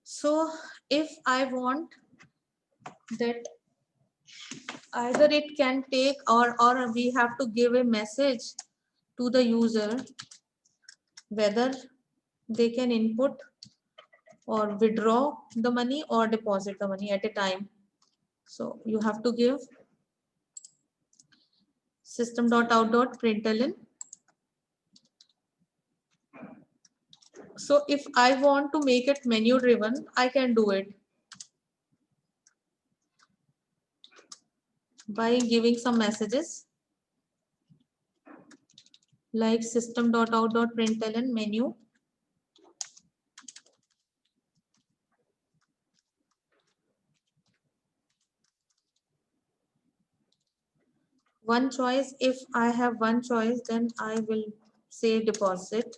So if I want that either it can take or we have to give a message to the user whether they can input or withdraw the money or deposit the money at a time. So you have to give system.out.println. So if I want to make it menu driven, I can do it by giving some messages like system.out.println menu. One choice, if I have one choice, then I will say deposit.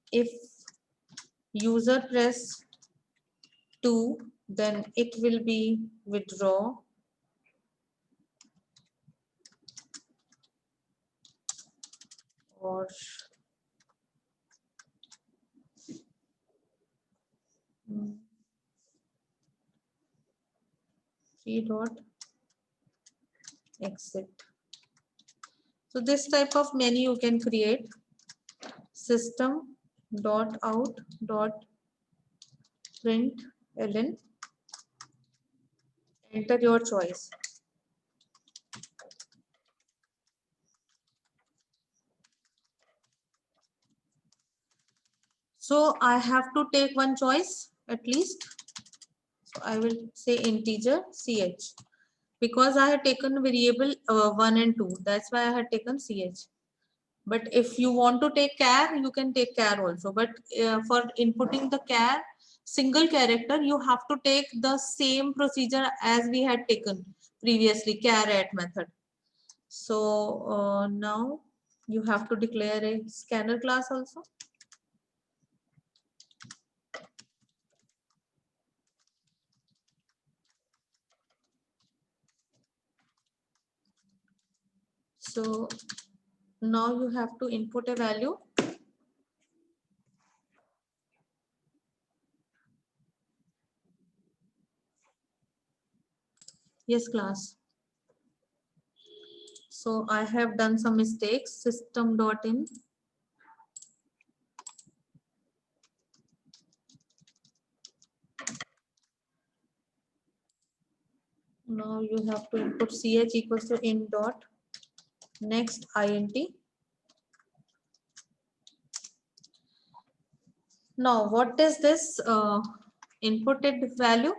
If user press 2, then it will be withdraw. Or 3 dot exit. So this type of menu you can create. System.out.println, enter your choice. So I have to take one choice at least. So I will say integer ch because I had taken variable 1 and 2. That's why I had taken ch. But if you want to take char, you can take char also. But for inputting the char single character, you have to take the same procedure as we had taken previously, char at method. So now you have to declare a scanner class also. So now you have to input a value. Yes, class. So I have done some mistakes. System.in. Now you have to input ch equals to in dot next int. Now what is this inputted value?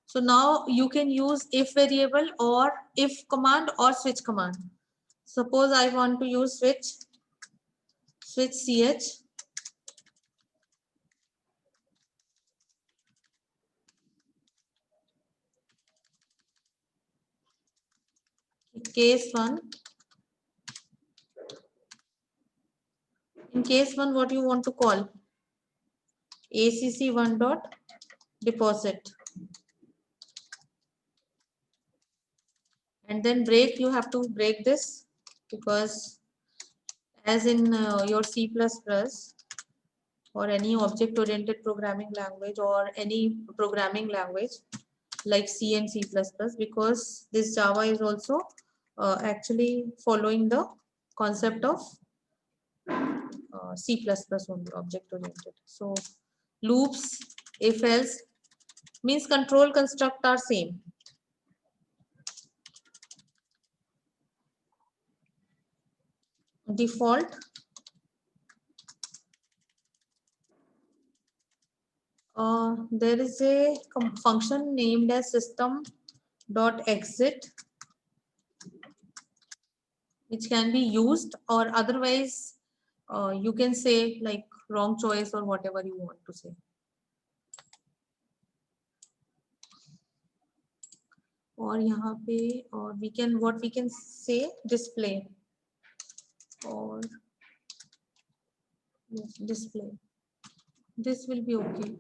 So now you can use if variable or if command or switch command. Suppose I want to use switch ch. Case 1. In case 1, what you want to call? ACC1 dot deposit. And then break, you have to break this because as in your C++ or any object oriented programming language or any programming language like C and C++, because this Java is also actually following the concept of C++ only, object oriented. So loops, if else, means control construct are same. Default, there is a function named as system.exit which can be used, or otherwise you can say like wrong choice or whatever you want to say. और यहाँ पे और we can what we can say display or yes, display. This will be okay.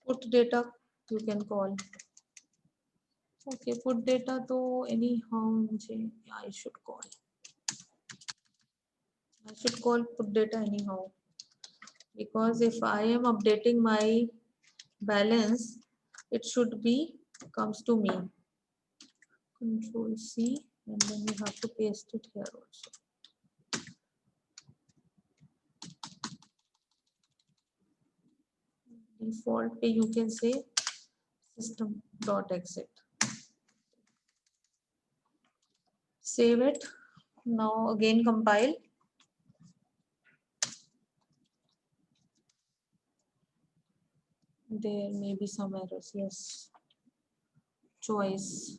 Put data you can call, Okay, put data तो anyhow मुझे I should call put data anyhow, because if I am updating my balance, it should be comes to me. Control C, and then you have to paste it here also. Default pay, you can say system.exit. Save it. Now again compile. There may be some errors. Yes. Choice.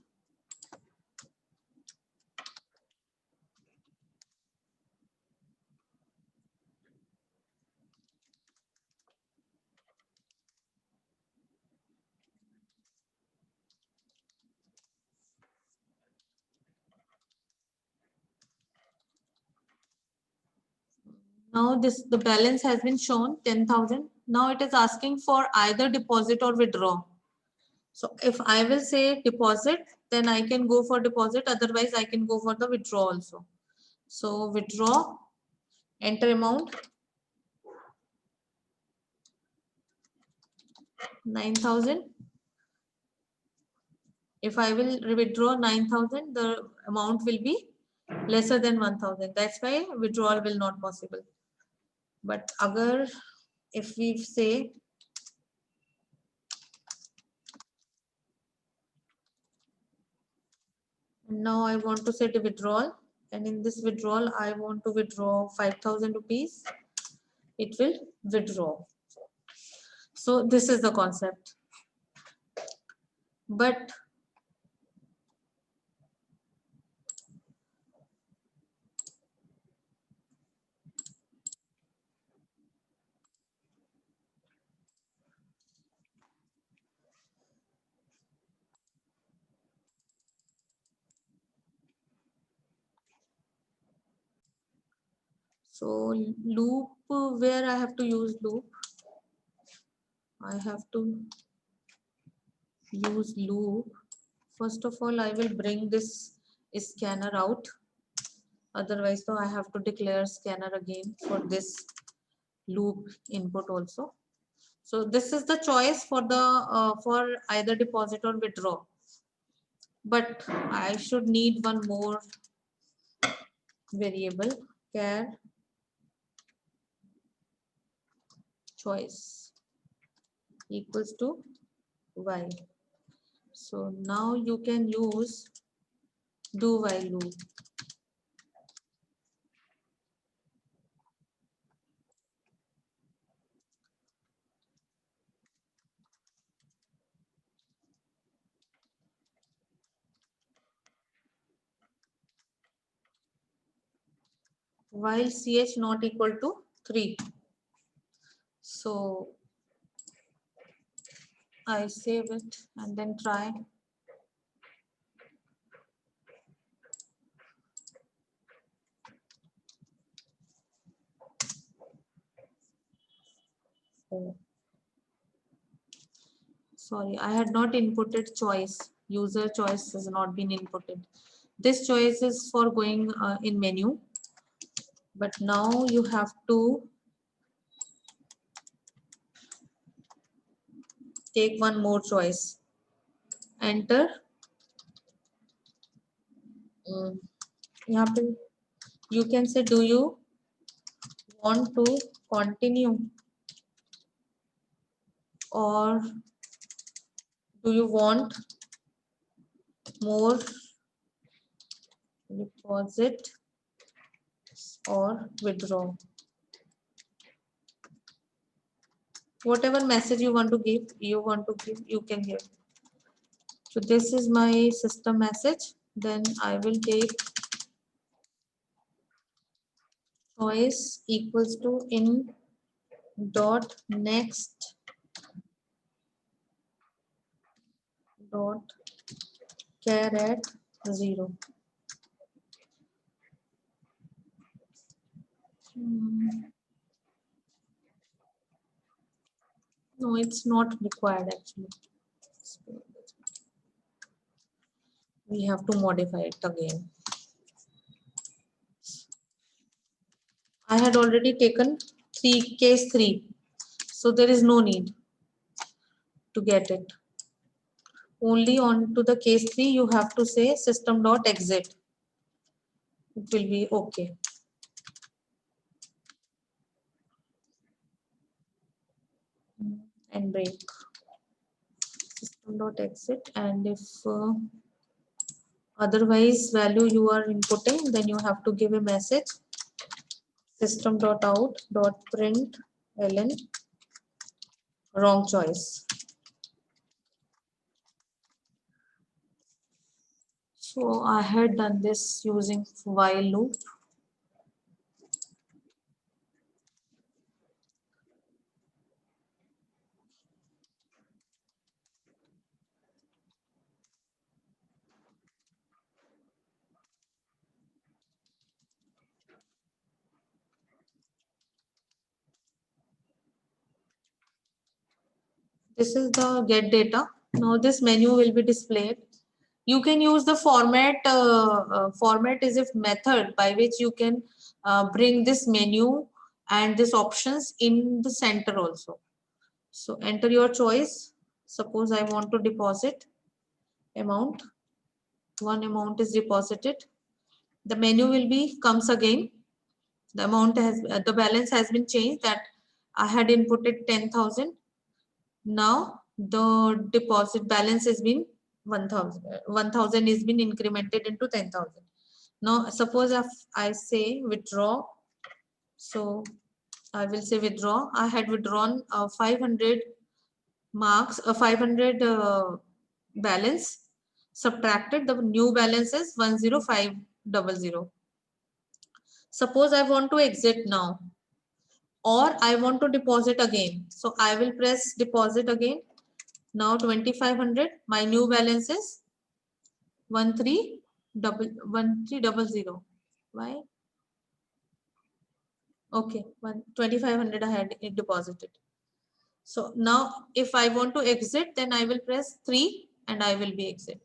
Now the balance has been shown 10,000. Now it is asking for either deposit or withdraw. So if I will say deposit, then I can go for deposit. Otherwise, I can go for the withdraw also. So withdraw, enter amount 9,000. If I will withdraw 9,000, the amount will be lesser than 1,000. That's why withdrawal will not possible. But agar if we say now I want to set a withdrawal, and in this withdrawal I want to withdraw 5,000 rupees, it will withdraw. So this is the concept. But so loop, where I have to use loop, I have to use loop. First of all, I will bring this scanner out. Otherwise, so I have to declare scanner again for this loop input also. So this is the choice for the for either deposit or withdraw. But I should need one more variable, char choice equals to y. So now you can use do while loop. While ch not equal to 3. So I save it and then try. Oh. Sorry, I had not inputted choice. User choice has not been inputted. This choice is for going in menu. But now you have to take one more choice. Enter. यहाँ पे you can say, do you want to continue or do you want more deposit or withdraw? Whatever message you want to give, you can give. So this is my system message. Then I will take choice equals to in dot next dot char at 0. No, it's not required actually. we have to modify it again. I had already taken case 3, so there is no need to get it. Only on to the case 3 you have to say system.exit. It will be okay. And break system.exit, and if otherwise value you are inputting, then you have to give a message system.out.println wrong choice. So I had done this using while loop. This is the get data. Now this menu will be displayed. You can use the format. Format is a method by which you can bring this menu and this options in the center also. So enter your choice. Suppose I want to deposit amount. One amount is deposited. The menu will be comes again. The amount has the balance has been changed. That I had inputted 10,000. Now the deposit balance has been 1,000. 1,000 is been incremented into 10,000. Now suppose if I say withdraw, so I will say withdraw. I had withdrawn 500 marks, 500 balance, subtracted the new balance is 10500. Suppose I want to exit now, or I want to deposit again. So I will press deposit again. Now 2500, my new balance is 1300. Why? Okay, 2500 I had it deposited. So now if I want to exit, then I will press 3 and I will be exit.